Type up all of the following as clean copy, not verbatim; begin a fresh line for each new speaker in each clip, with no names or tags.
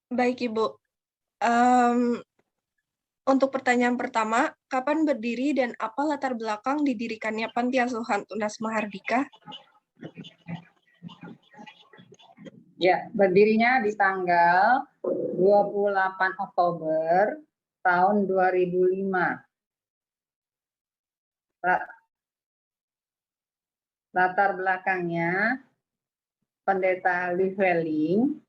Baik, Ibu. Mmm, untuk pertanyaan pertama, kapan berdiri dan apa latar belakang didirikannya Panti Asuhan Tunas Mahardika?
Ya, berdirinya di tanggal 28 Oktober tahun 2005. Latar belakangnya, Pendeta Lieveling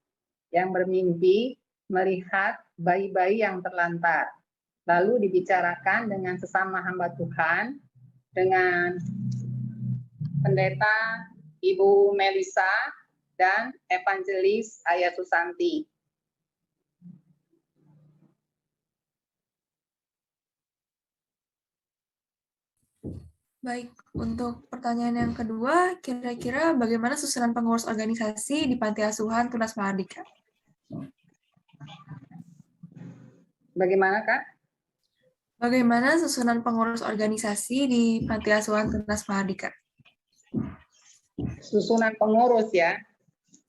yang bermimpi melihat bayi-bayi yang terlantar. Lalu dibicarakan dengan sesama hamba Tuhan, dengan Pendeta Ibu Melisa dan Evangelis Ayah Susanti.
Baik, untuk pertanyaan yang kedua, kira-kira bagaimana susunan pengurus organisasi di Panti Asuhan Tunas Mahardika?
Bagaimana, Kak?
Bagaimana susunan pengurus organisasi di Panti Asuhan Tunas Mahardika?
Susunan pengurus ya.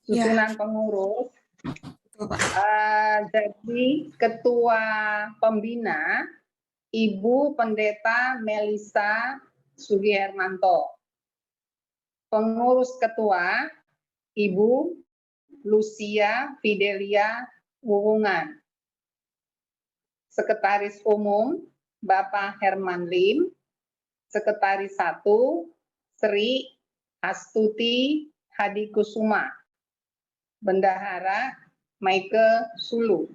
Susunan pengurus.
Betul, Pak.
Jadi ketua pembina Ibu Pendeta Melisa Sugihermanto. Pengurus ketua Ibu Lucia Fidelia Wuwungan. Sekretaris Umum Bapak Herman Lim. Sekretaris 1 Sri Astuti Hadikusuma. Bendahara Michael Sulu.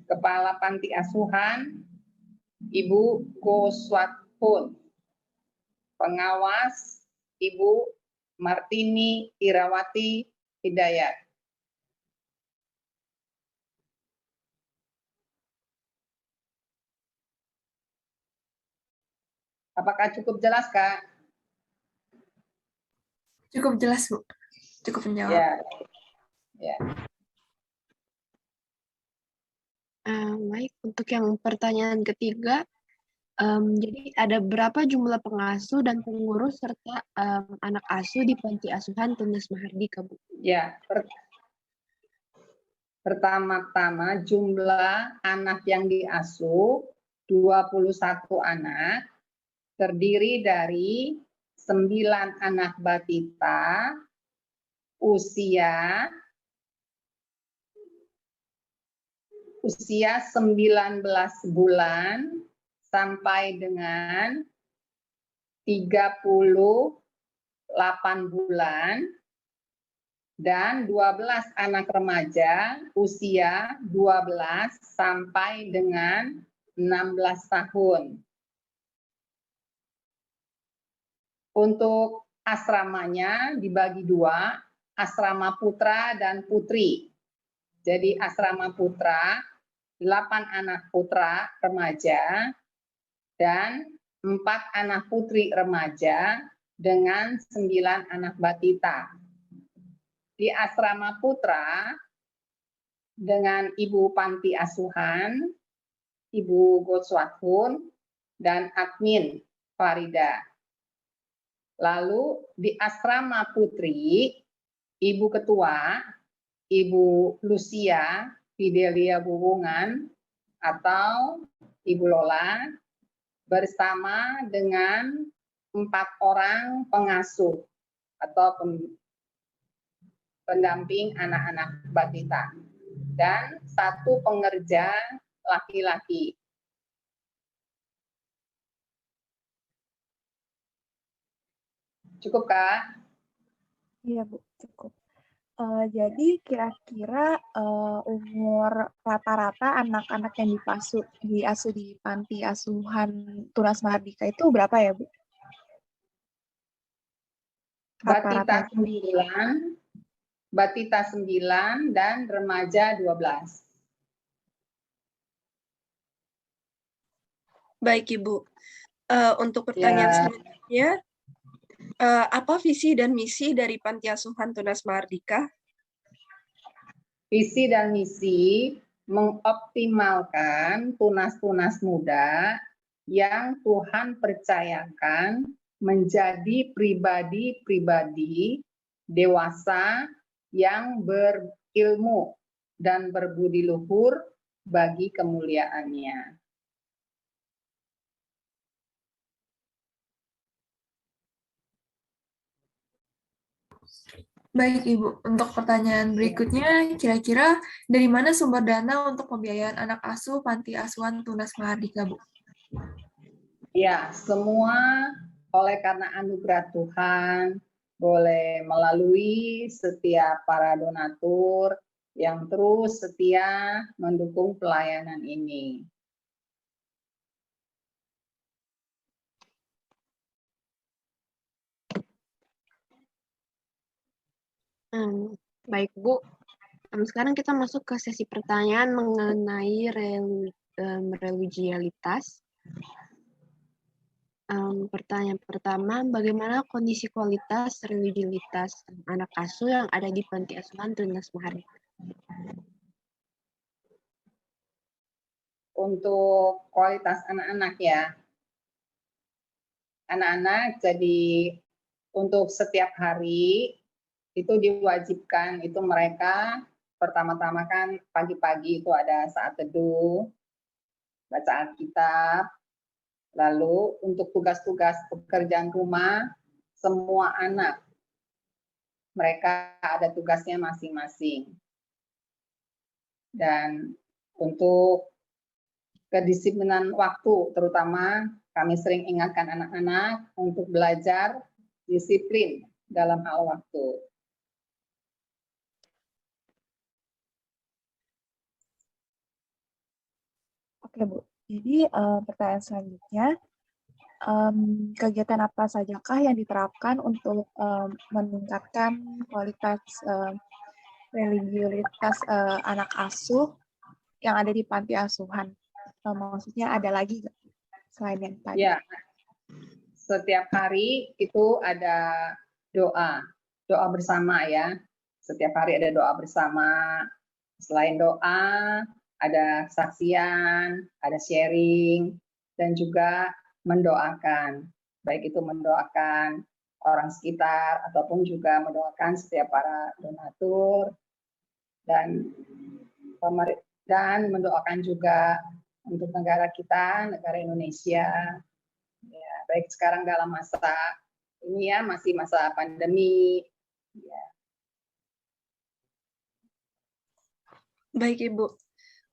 Kepala Panti Asuhan Ibu Go Swat Hun. Pengawas Ibu Martini Irawati Hidayat. Apakah cukup jelas, Kak?
Cukup jelas, Bu. Cukup menjawab.
Ya. Ya.
Baik, untuk yang pertanyaan ketiga, jadi ada berapa jumlah pengasuh dan pengurus serta anak asuh di Panti Asuhan Tunas Mahardika, Bu?
Ya, pertama-tama jumlah anak yang diasuh 21 anak, terdiri dari 9 anak batita usia 19 bulan sampai dengan 38 bulan dan 12 anak remaja usia 12 sampai dengan 16 tahun. Untuk asramanya dibagi 2, asrama putra dan putri. Jadi asrama putra 8 anak putra remaja dan 4 anak putri remaja dengan 9 anak batita. Di asrama putra dengan Ibu Panti Asuhan, Ibu Gotswathun, dan admin Farida. Lalu di asrama putri, Ibu Ketua, Ibu Lucia Fidelia Wuwungan atau Ibu Lola bersama dengan 4 orang pengasuh atau pendamping anak-anak batita dan 1 pengerja laki-laki. Cukup, Kak?
Iya, Bu, cukup. Jadi kira-kira umur rata-rata anak-anak yang diasuh di Panti Asuhan Tunas Mahardika itu berapa ya, Bu?
Batita 9 dan remaja 12.
Baik, Ibu. Untuk pertanyaan selanjutnya, apa visi dan misi dari Panti Asuhan Tunas Mahardika?
Visi dan misi mengoptimalkan tunas-tunas muda yang Tuhan percayakan menjadi pribadi-pribadi dewasa yang berilmu dan berbudi luhur bagi kemuliaannya.
Baik, Ibu. Untuk pertanyaan berikutnya, kira-kira dari mana sumber dana untuk pembiayaan anak asuh Panti Asuhan Tunas Mahardika, Bu?
Ya, semua oleh karena anugerah Tuhan, boleh melalui setiap para donatur yang terus setia mendukung pelayanan ini.
Baik, Bu. Sekarang kita masuk ke sesi pertanyaan mengenai religialitas. Pertanyaan pertama, bagaimana kondisi kualitas religialitas anak asuh yang ada di Panti Asuhan Tunas Mahardika?
Untuk kualitas anak-anak ya, anak-anak jadi untuk setiap hari itu diwajibkan itu mereka pertama-tama kan pagi-pagi itu ada saat teduh, baca Alkitab, lalu untuk tugas-tugas pekerjaan rumah semua anak mereka ada tugasnya masing-masing. Dan untuk kedisiplinan waktu terutama kami sering ingatkan anak-anak untuk belajar disiplin dalam hal waktu.
Oke, Bu. Jadi pertanyaan selanjutnya, kegiatan apa sajakah yang diterapkan untuk meningkatkan kualitas religiulitas anak asuh yang ada di panti asuhan? Maksudnya ada lagi nggak selain yang tadi?
Ya, setiap hari itu ada doa bersama ya. Setiap hari ada doa bersama. Selain doa, ada kesaksian, ada sharing, dan juga mendoakan. Baik itu mendoakan orang sekitar ataupun juga mendoakan setiap para donatur dan mendoakan juga untuk negara kita, negara Indonesia. Ya, baik sekarang dalam masa ini ya, masih masa pandemi. Ya.
Baik, Ibu.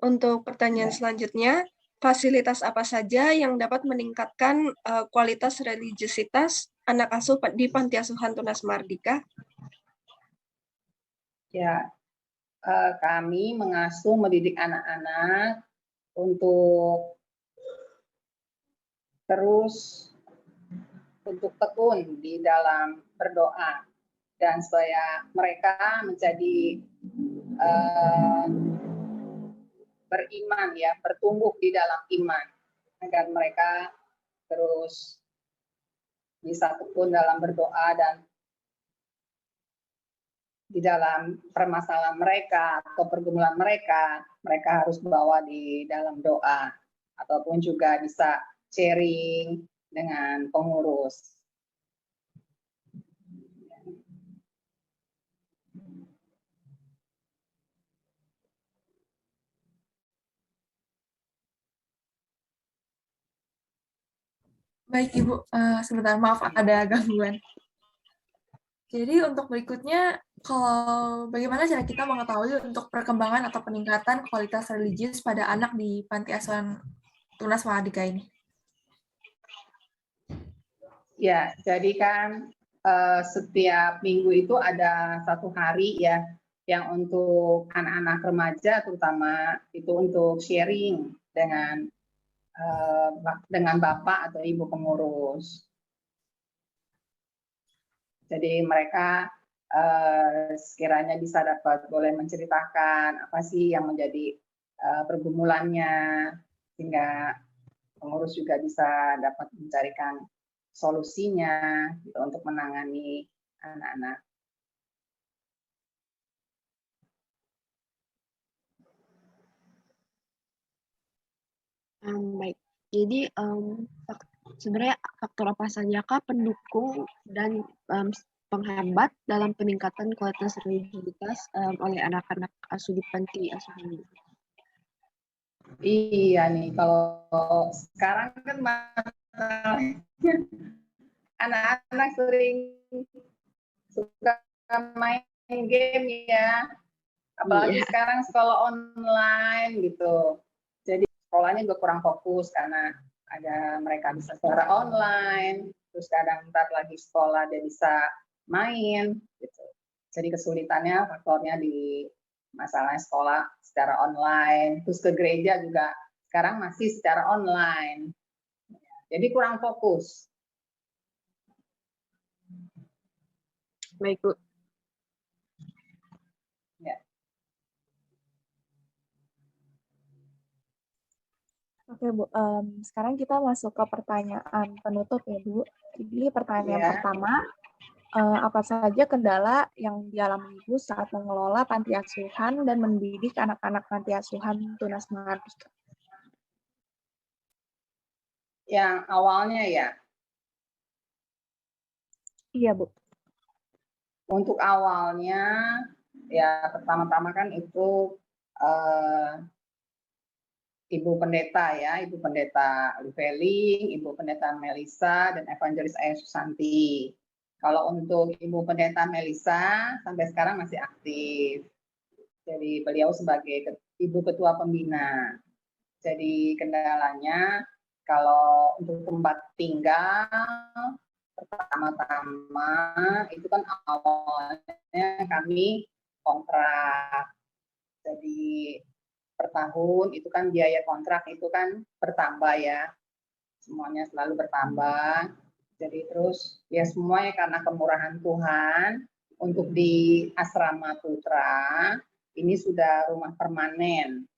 Untuk pertanyaan selanjutnya, fasilitas apa saja yang dapat meningkatkan kualitas religiusitas anak asuh di Panti Asuhan Tunas Mahardika?
Ya, kami mengasuh mendidik anak-anak untuk terus untuk tekun di dalam berdoa dan supaya mereka menjadi beriman ya, bertumbuh di dalam iman agar mereka terus bisa tekun dalam berdoa dan di dalam permasalahan mereka atau pergumulan mereka, mereka harus bawa di dalam doa ataupun juga bisa sharing dengan pengurus.
Baik, Ibu. Sebentar, maaf ada gangguan. Jadi untuk berikutnya, kalau bagaimana cara kita mengetahui untuk perkembangan atau peningkatan kualitas religius pada anak di Panti Asuhan Tunas Mahardika ini?
Ya, jadi kan setiap minggu itu ada satu hari ya yang untuk anak-anak remaja terutama itu untuk sharing dengan bapak atau ibu pengurus. Jadi mereka sekiranya bisa boleh menceritakan apa sih yang menjadi pergumulannya sehingga pengurus juga bisa dapat mencarikan solusinya gitu, untuk menangani anak-anak.
Baik, jadi sebenarnya faktor apa saja kah pendukung dan penghambat dalam peningkatan kualitas religiusitas oleh anak-anak asuh di panti asuhan?
Iya nih, kalau sekarang kan masalahnya anak-anak sering suka main game ya, apalagi
Iya.
sekarang sekolah online gitu. Jadi sekolahnya juga kurang fokus karena ada mereka bisa secara online, terus kadang ntar lagi sekolah dia bisa main gitu. Jadi kesulitannya faktornya di masalah sekolah secara online, terus ke gereja juga sekarang masih secara online. Jadi kurang fokus.
Baik, Bu.
Ya.
Oke, Bu. Sekarang kita masuk ke pertanyaan penutup ya, Bu. Jadi pertanyaan
Ya.
pertama, apa saja kendala yang dialami Ibu saat mengelola panti asuhan dan mendidik anak-anak panti asuhan Tunas Mahardika?
Yang awalnya ya,
Iya, Bu.
untuk awalnya ya pertama-tama kan itu Ibu Pendeta ya, Ibu Pendeta Liveling, Ibu Pendeta Melisa, dan Evangelis Ayah Susanti. Kalau untuk Ibu Pendeta Melisa sampai sekarang masih aktif. Jadi beliau sebagai Ibu Ketua Pembina. Jadi kendalanya kalau untuk tempat tinggal pertama-tama itu kan awalnya kami kontrak. Jadi per tahun itu kan biaya kontrak itu kan bertambah ya, semuanya selalu bertambah. Jadi terus ya semuanya karena kemurahan Tuhan, untuk di Asrama Putra ini sudah rumah permanen.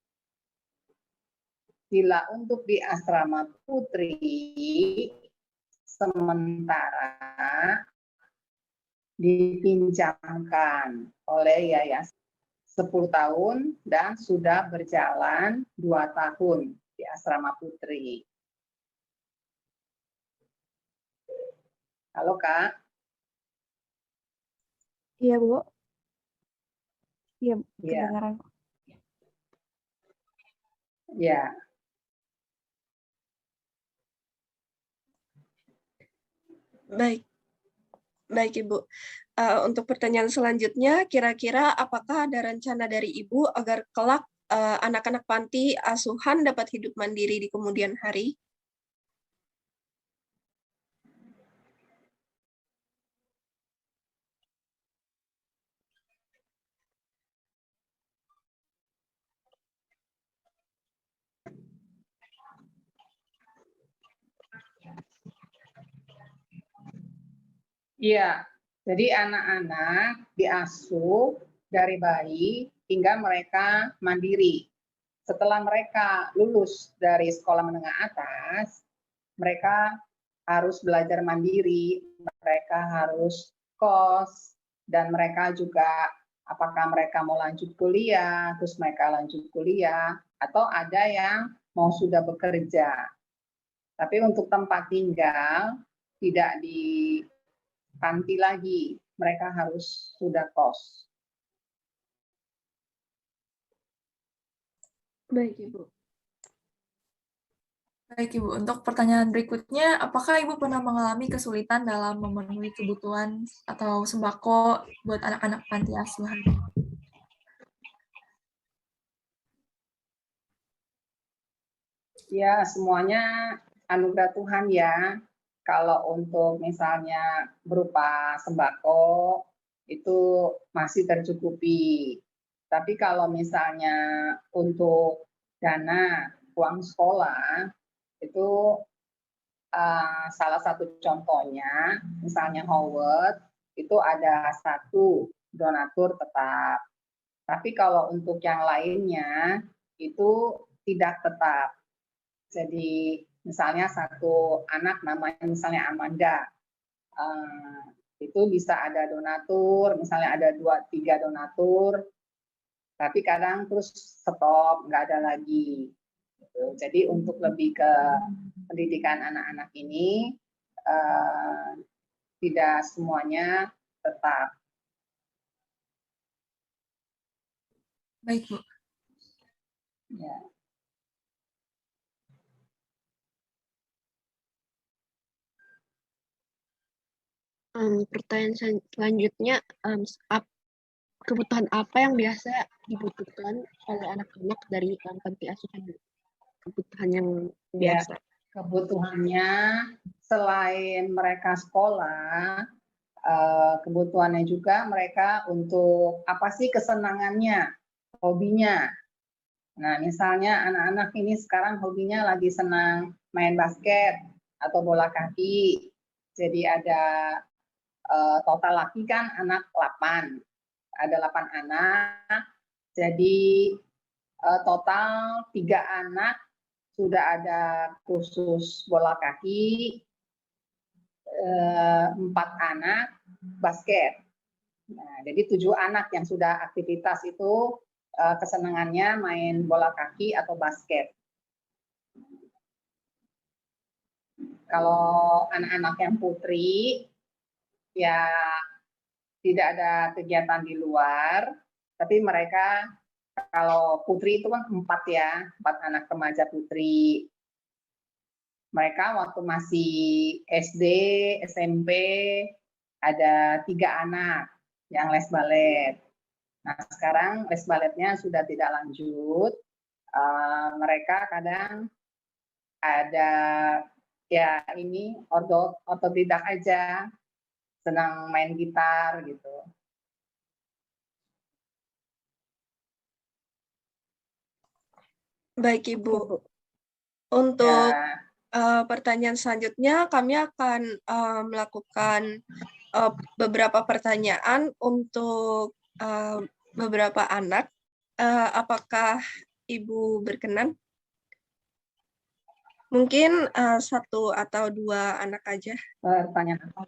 Bila untuk di Asrama Putri sementara dipinjamkan oleh yayasan 10 tahun dan sudah berjalan 2 tahun di Asrama Putri. Halo Kak.
Iya, Bu. Iya,
Iya.
kedengaran.
Ya.
Baik. Baik, Ibu. Untuk pertanyaan selanjutnya, kira-kira apakah ada rencana dari Ibu agar kelak anak-anak panti asuhan dapat hidup mandiri di kemudian hari?
Iya. Jadi anak-anak diasuh dari bayi hingga mereka mandiri. Setelah mereka lulus dari sekolah menengah atas, mereka harus belajar mandiri, mereka harus kos, dan mereka juga apakah mereka mau lanjut kuliah, terus mereka lanjut kuliah, atau ada yang mau sudah bekerja. Tapi untuk tempat tinggal tidak di panti lagi, mereka harus sudah kos.
Baik, Ibu.
Baik, Ibu. Untuk pertanyaan berikutnya, apakah Ibu pernah mengalami kesulitan dalam memenuhi kebutuhan atau sembako buat anak-anak panti asuhan?
Ya, semuanya anugerah Tuhan ya. Kalau untuk misalnya berupa sembako, itu masih tercukupi. Tapi kalau misalnya untuk dana uang sekolah, itu salah satu contohnya, misalnya Howard, itu ada 1 donatur tetap. Tapi kalau untuk yang lainnya, itu tidak tetap. Jadi misalnya 1 anak namanya misalnya Amanda, itu bisa ada donatur, misalnya ada 2-3 donatur, tapi kadang terus stop, nggak ada lagi. Jadi untuk lebih ke pendidikan anak-anak ini, tidak semuanya tetap.
Baik, Bu.
Ya.
Pertanyaan selanjutnya, kebutuhan apa yang biasa dibutuhkan oleh anak-anak dari panti asuhan? Kebutuhan yang
Ya,
biasa.
kebutuhannya selain mereka sekolah, kebutuhannya juga mereka untuk apa sih kesenangannya, hobinya. Nah, misalnya anak-anak ini sekarang hobinya lagi senang main basket atau bola kaki. Jadi ada total laki kan anak 8. Ada 8 anak. Jadi total 3 anak sudah ada khusus bola kaki, 4 anak basket. Nah, jadi 7 anak yang sudah aktivitas itu kesenangannya main bola kaki atau basket. Kalau anak-anak yang putri, ya tidak ada kegiatan di luar, tapi mereka kalau putri itu kan 4 ya, 4 anak remaja putri. Mereka waktu masih SD, SMP, ada 3 anak yang les balet. Nah, sekarang les baletnya sudah tidak lanjut. Mereka kadang ada ya ini otodidak aja, senang main gitar gitu.
Baik, Ibu. Untuk pertanyaan selanjutnya, kami akan melakukan beberapa pertanyaan untuk beberapa anak. Apakah Ibu berkenan? Mungkin 1 atau 2 anak aja.
Pertanyaan apa?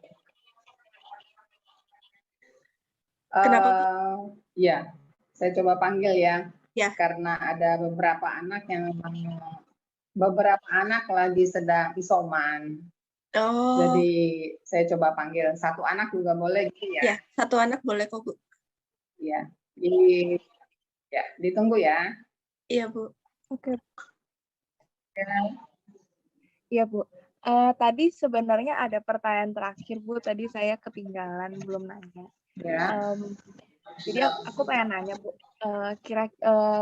Kenapa, Bu?
Ya, saya coba panggil ya.
Ya.
Karena ada beberapa anak yang lagi sedang isoman.
Oh.
Jadi saya coba panggil 1 anak juga boleh gitu ya?
Ya, 1 anak boleh kok, Bu.
Ya, ditunggu ya.
Iya, Bu.
Oke.
Ya.
Iya, Bu. Tadi sebenarnya ada pertanyaan terakhir, Bu. Tadi saya ketinggalan, belum nanya.
Ya.
Jadi aku pengen nanya, Bu.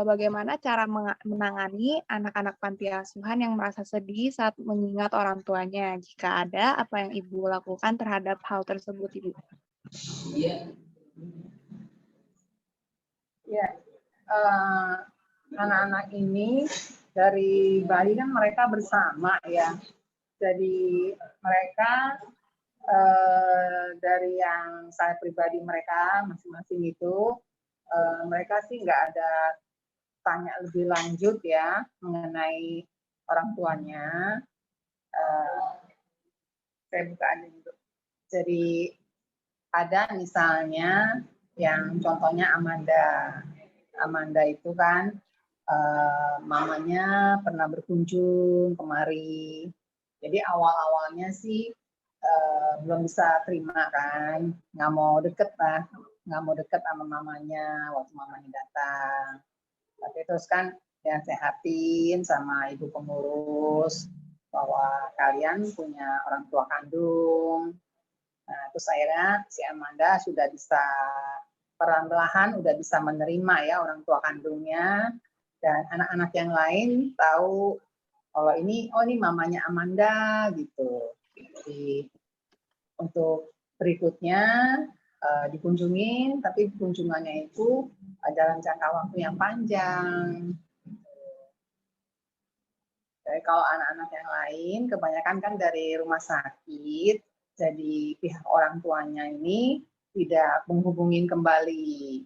Bagaimana cara menangani anak-anak panti asuhan yang merasa sedih saat mengingat orang tuanya? Jika ada, apa yang Ibu lakukan terhadap hal tersebut, Ibu?
Ya. Anak-anak ini dari bayi kan mereka bersama ya. Jadi mereka dari yang saya pribadi mereka masing-masing itu mereka sih nggak ada tanya lebih lanjut ya mengenai orang tuanya. Saya bukaan dulu. Jadi ada misalnya yang contohnya Amanda. Amanda itu kan mamanya pernah berkunjung kemari. Jadi awal-awalnya sih belum bisa terima kan, nggak mau deket sama mamanya waktu mamanya datang. Tapi terus kan ya sehatin sama ibu pengurus bahwa kalian punya orang tua kandung. Nah, terus akhirnya si Amanda sudah bisa perlahan-lahan udah bisa menerima ya orang tua kandungnya, dan anak-anak yang lain tahu kalau ini mamanya Amanda gitu. Jadi untuk berikutnya dikunjungin, tapi kunjungannya itu dalam jangka waktu yang panjang. Jadi kalau anak-anak yang lain kebanyakan kan dari rumah sakit, jadi pihak orang tuanya ini tidak menghubungin kembali.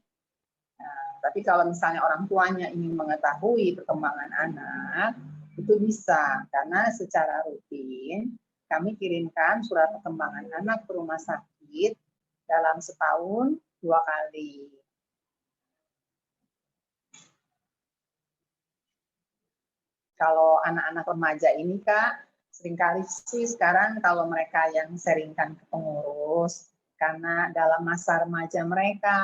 Nah, tapi kalau misalnya orang tuanya ingin mengetahui perkembangan anak, itu bisa, karena secara rutin kami kirimkan surat perkembangan anak ke rumah sakit dalam setahun 2 kali. Kalau anak-anak remaja ini, Kak, seringkali sih sekarang kalau mereka yang sharingkan ke pengurus, karena dalam masa remaja mereka,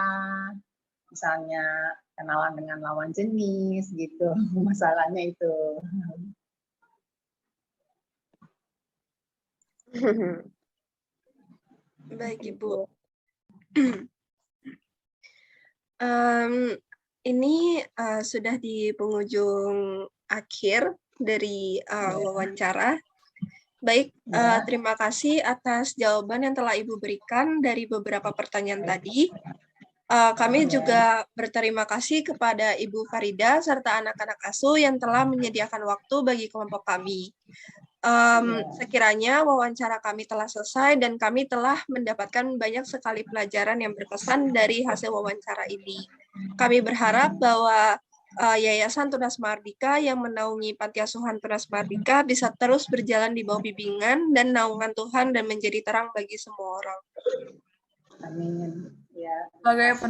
misalnya kenalan dengan lawan jenis gitu, masalahnya itu.
Baik, Ibu. Ini sudah di penghujung akhir dari wawancara. Baik,
Ya.
terima kasih atas jawaban yang telah Ibu berikan dari beberapa pertanyaan tadi. Kami juga berterima kasih kepada Ibu Farida serta anak-anak asuh yang telah menyediakan waktu bagi kelompok kami. Sekiranya wawancara kami telah selesai dan kami telah mendapatkan banyak sekali pelajaran yang berkesan dari hasil wawancara ini. Kami berharap bahwa Yayasan Tunas Mahardika yang menaungi Panti Asuhan Tunas Mahardika bisa terus berjalan di bawah bimbingan dan naungan Tuhan dan menjadi terang bagi semua orang.
Amin. Ya,
Sebagai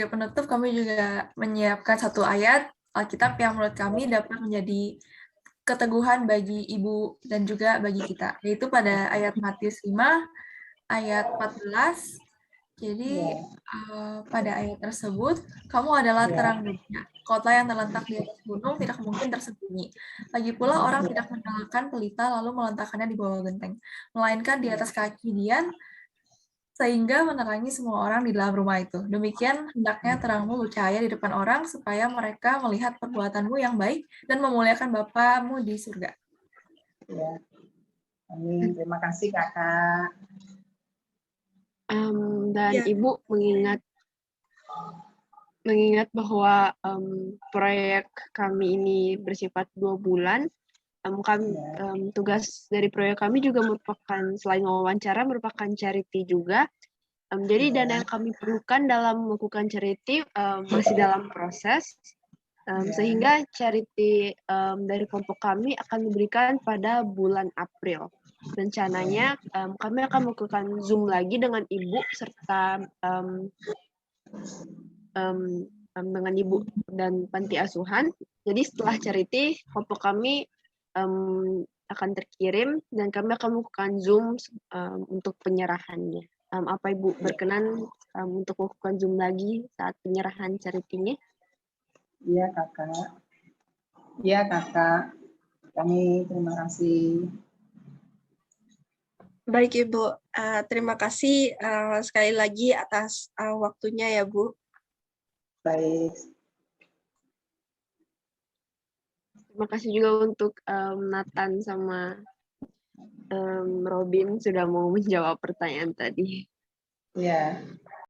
penutup kami juga menyiapkan satu ayat Alkitab yang menurut kami dapat menjadi keteguhan bagi Ibu dan juga bagi kita, yaitu pada ayat Matius 5 ayat 14. Jadi pada ayat tersebut, kamu adalah terang dunia. Kota yang terletak di atas gunung tidak mungkin tersembunyi. Lagi pula orang tidak menyalakan pelita lalu meletakkannya di bawah genteng, melainkan di atas kaki dian, sehingga menerangi semua orang di dalam rumah itu. Demikian hendaknya terangmu bercahaya di depan orang, supaya mereka melihat perbuatanmu yang baik dan memuliakan Bapamu di surga.
Ya. Amin. Terima kasih, Kakak.
Dan Ibu mengingat bahwa proyek kami ini bersifat 2 bulan, tugas dari proyek kami juga merupakan, selain wawancara, merupakan charity juga. Jadi dana yang kami perlukan dalam melakukan charity masih dalam proses, sehingga charity dari kelompok kami akan diberikan pada bulan April. Rencananya kami akan melakukan Zoom lagi dengan Ibu serta dengan Ibu dan Panti Asuhan. Jadi setelah charity, kelompok kami akan terkirim dan kami akan melakukan Zoom untuk penyerahannya. Apa Ibu berkenan untuk melakukan Zoom lagi saat penyerahan charity-nya?
Iya, Kakak. Iya, Kakak. Kami terima kasih.
Baik, Ibu. Terima kasih sekali lagi atas waktunya ya, Bu.
Baik.
Terima kasih juga untuk Nathan sama Robin sudah mau menjawab pertanyaan tadi.
Ya.